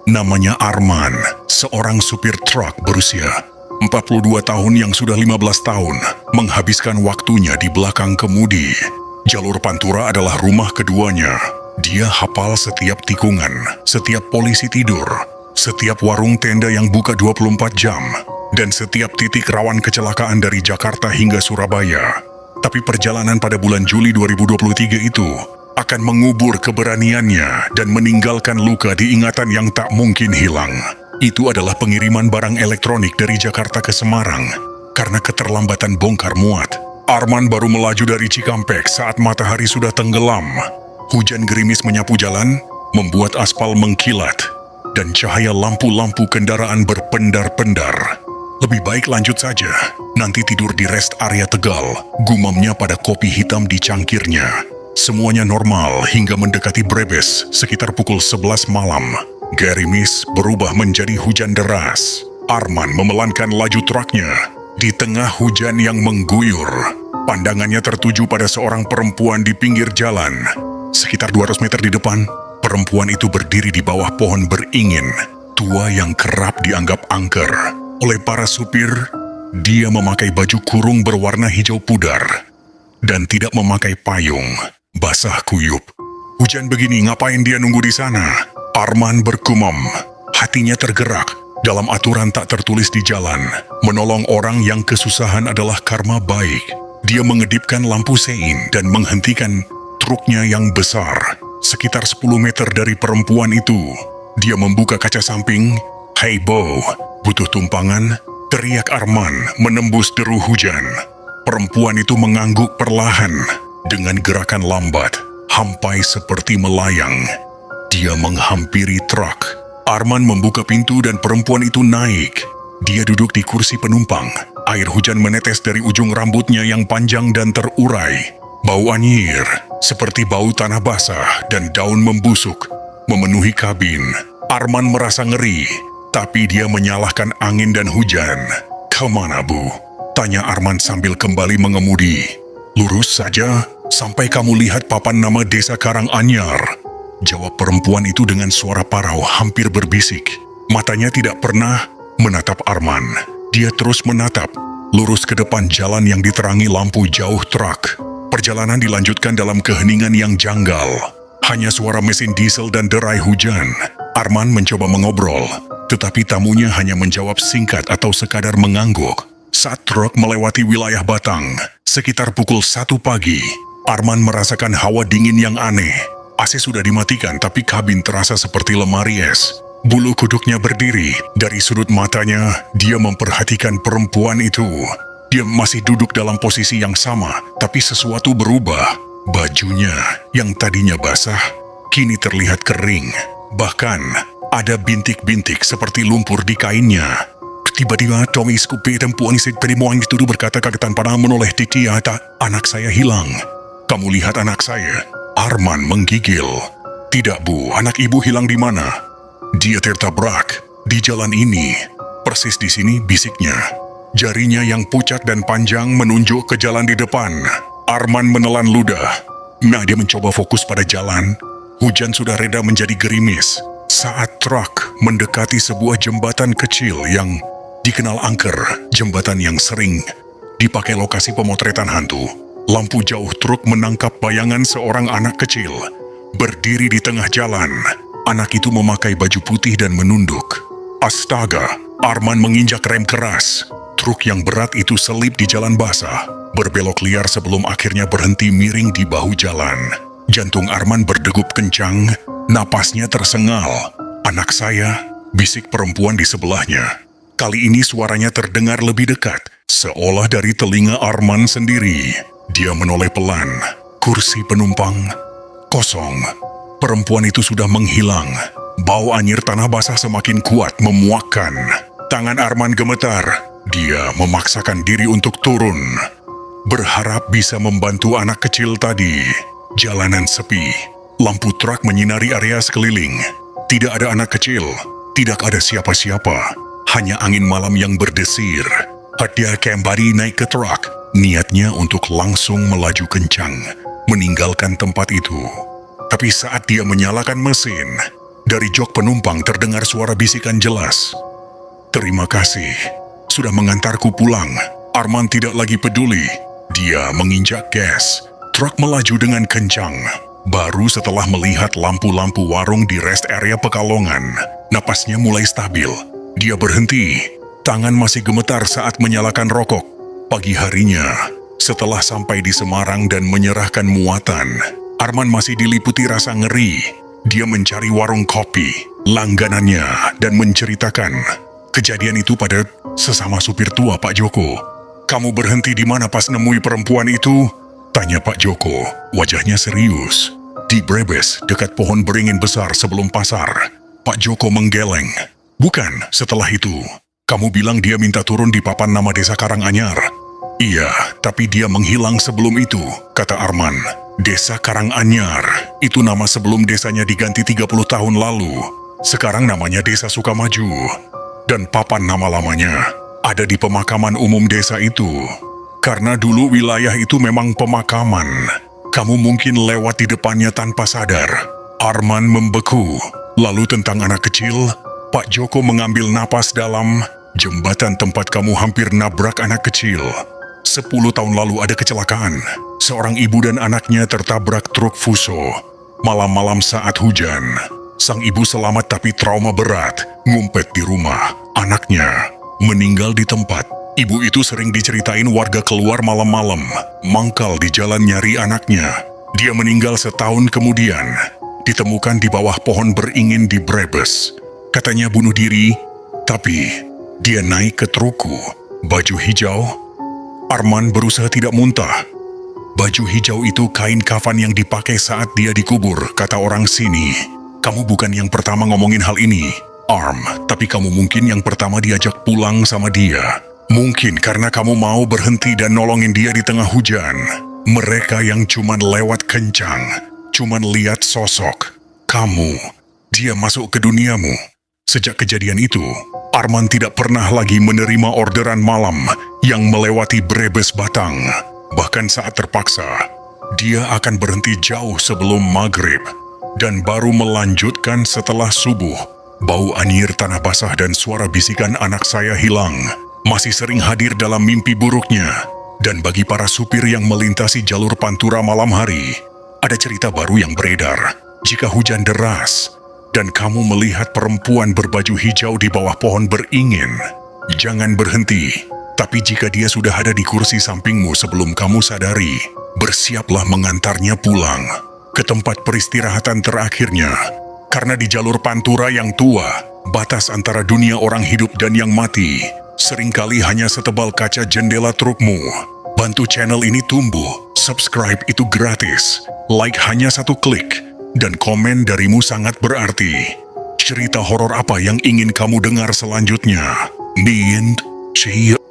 Namanya Arman, seorang supir truk berusia 42 tahun yang sudah 15 tahun menghabiskan waktunya di belakang kemudi. Jalur Pantura adalah rumah keduanya. Dia hafal setiap tikungan, setiap polisi tidur, setiap warung tenda yang buka 24 jam, dan setiap titik rawan kecelakaan dari Jakarta hingga Surabaya. Tapi perjalanan pada bulan Juli 2023 itu akan mengubur keberaniannya dan meninggalkan luka di ingatan yang tak mungkin hilang. Itu adalah pengiriman barang elektronik dari Jakarta ke Semarang. Karena keterlambatan bongkar muat, Arman baru melaju dari Cikampek saat matahari sudah tenggelam. Hujan gerimis menyapu jalan, membuat aspal mengkilat, dan cahaya lampu-lampu kendaraan berpendar-pendar. Lebih baik lanjut saja, nanti tidur di rest area Tegal, gumamnya pada kopi hitam di cangkirnya. Semuanya normal hingga mendekati Brebes sekitar pukul 11 malam. Gerimis berubah menjadi hujan deras. Arman memelankan laju truknya di tengah hujan yang mengguyur. Pandangannya tertuju pada seorang perempuan di pinggir jalan. Sekitar 200 meter di depan, perempuan itu berdiri di bawah pohon beringin, tua yang kerap dianggap angker. Oleh para supir, dia memakai baju kurung berwarna hijau pudar dan tidak memakai payung, basah kuyup. Hujan begini, ngapain dia nunggu di sana? Arman bergumam, hatinya tergerak. Dalam aturan tak tertulis di jalan, menolong orang yang kesusahan adalah karma baik. Dia mengedipkan lampu sein dan menghentikan truknya yang besar. Sekitar 10 meter dari perempuan itu, dia membuka kaca samping. "Hey Bo, butuh tumpangan?" teriak Arman menembus deru hujan. Perempuan itu mengangguk perlahan dengan gerakan lambat, hampai seperti melayang. Dia menghampiri truk. Arman membuka pintu dan perempuan itu naik. Dia duduk di kursi penumpang. Air hujan menetes dari ujung rambutnya yang panjang dan terurai. Bau anyir, seperti bau tanah basah dan daun membusuk, memenuhi kabin. Arman merasa ngeri, tapi dia menyalahkan angin dan hujan. "Kemana, Bu?" tanya Arman sambil kembali mengemudi. "Lurus saja, sampai kamu lihat papan nama desa Karanganyar," jawab perempuan itu dengan suara parau hampir berbisik. Matanya tidak pernah menatap Arman. Dia terus menatap, lurus ke depan jalan yang diterangi lampu jauh truk. Perjalanan dilanjutkan dalam keheningan yang janggal. Hanya suara mesin diesel dan derai hujan. Arman mencoba mengobrol, tetapi tamunya hanya menjawab singkat atau sekadar mengangguk. Saat truk melewati wilayah Batang, sekitar pukul 1 pagi, Arman merasakan hawa dingin yang aneh. AC sudah dimatikan, tapi kabin terasa seperti lemari es. Bulu kuduknya berdiri. Dari sudut matanya, dia memperhatikan perempuan itu. Dia masih duduk dalam posisi yang sama, tapi sesuatu berubah. Bajunya yang tadinya basah, kini terlihat kering. Bahkan, ada bintik-bintik seperti lumpur di kainnya. Tiba-tiba, Tommy Scoopy perempuan yang dituduh berkata kagetan pada menoleh Titi, "Anak saya hilang." "Kamu lihat anak saya?" Arman menggigil. "Tidak, Bu, anak ibu hilang di mana?" "Dia tertabrak di jalan ini, persis di sini," bisiknya. Jarinya yang pucat dan panjang menunjuk ke jalan di depan. Arman menelan ludah. Dia mencoba fokus pada jalan. Hujan sudah reda menjadi gerimis saat truk mendekati sebuah jembatan kecil yang dikenal angker, jembatan yang sering dipakai lokasi pemotretan hantu. Lampu jauh truk menangkap bayangan seorang anak kecil berdiri di tengah jalan. Anak itu memakai baju putih dan menunduk. Astaga, Arman menginjak rem keras. Truk yang berat itu selip di jalan basah, berbelok liar sebelum akhirnya berhenti miring di bahu jalan. Jantung Arman berdegup kencang, napasnya tersengal. "Anak saya," bisik perempuan di sebelahnya. Kali ini suaranya terdengar lebih dekat, seolah dari telinga Arman sendiri. Dia menoleh pelan. Kursi penumpang kosong. Perempuan itu sudah menghilang. Bau anyir tanah basah semakin kuat memuakkan. Tangan Arman gemetar. Dia memaksakan diri untuk turun, berharap bisa membantu anak kecil tadi. Jalanan sepi. Lampu truk menyinari area sekeliling. Tidak ada anak kecil. Tidak ada siapa-siapa. Hanya angin malam yang berdesir. Dia kembali naik ke truk. Niatnya untuk langsung melaju kencang, meninggalkan tempat itu. Tapi saat dia menyalakan mesin, Dari jok penumpang terdengar suara bisikan jelas. "Terima kasih, sudah mengantarku pulang." Arman tidak lagi peduli. Dia menginjak gas. Truk melaju dengan kencang. Baru setelah melihat lampu-lampu warung di rest area Pekalongan, napasnya mulai stabil. Dia berhenti. Tangan masih gemetar saat menyalakan rokok. Pagi harinya, setelah sampai di Semarang dan menyerahkan muatan, Arman masih diliputi rasa ngeri. Dia mencari warung kopi langganannya dan menceritakan kejadian itu pada sesama supir tua Pak Joko. "Kamu berhenti di mana pas nemui perempuan itu?" tanya Pak Joko. Wajahnya serius. "Di Brebes, dekat pohon beringin besar sebelum pasar." Pak Joko menggeleng. "Bukan, setelah itu. Kamu bilang dia minta turun di papan nama desa Karanganyar." "Iya, tapi dia menghilang sebelum itu," kata Arman. "Desa Karanganyar, itu nama sebelum desanya diganti 30 tahun lalu. Sekarang namanya Desa Sukamaju. Dan papan nama lamanya ada di pemakaman umum desa itu. Karena dulu wilayah itu memang pemakaman. Kamu mungkin lewat di depannya tanpa sadar." Arman membeku. "Lalu tentang anak kecil?" Pak Joko mengambil napas dalam. "Jembatan tempat kamu hampir nabrak anak kecil. 10 tahun lalu ada kecelakaan. Seorang ibu dan anaknya tertabrak truk Fuso. Malam-malam saat hujan. Sang ibu selamat tapi trauma berat, ngumpet di rumah. Anaknya meninggal di tempat. Ibu itu sering diceritain warga keluar malam-malam, mangkal di jalan nyari anaknya. Dia meninggal setahun kemudian. Ditemukan di bawah pohon beringin di Brebes. Katanya bunuh diri, tapi dia naik ke trukku. Baju hijau." Arman berusaha tidak muntah. "Baju hijau itu kain kafan yang dipakai saat dia dikubur, kata orang sini." "Kamu bukan yang pertama ngomongin hal ini, Arm, tapi kamu mungkin yang pertama diajak pulang sama dia. Mungkin karena kamu mau berhenti dan nolongin dia di tengah hujan. Mereka yang cuman lewat kencang, cuman lihat sosok kamu. Dia masuk ke duniamu." Sejak kejadian itu, Arman tidak pernah lagi menerima orderan malam yang melewati Brebes Batang. Bahkan saat terpaksa, dia akan berhenti jauh sebelum maghrib dan baru melanjutkan setelah subuh. Bau anyir tanah basah dan suara bisikan anak saya hilang masih sering hadir dalam mimpi buruknya. Dan bagi para supir yang melintasi jalur Pantura malam hari, ada cerita baru yang beredar. Jika hujan deras dan kamu melihat perempuan berbaju hijau di bawah pohon beringin, jangan berhenti. Tapi jika dia sudah ada di kursi sampingmu sebelum kamu sadari, bersiaplah mengantarnya pulang ke tempat peristirahatan terakhirnya. Karena di jalur Pantura yang tua, batas antara dunia orang hidup dan yang mati seringkali hanya setebal kaca jendela trukmu. Bantu channel ini tumbuh, subscribe itu gratis, like hanya 1 klik, dan komen darimu sangat berarti. Cerita horor apa yang ingin kamu dengar selanjutnya? Nin, see you.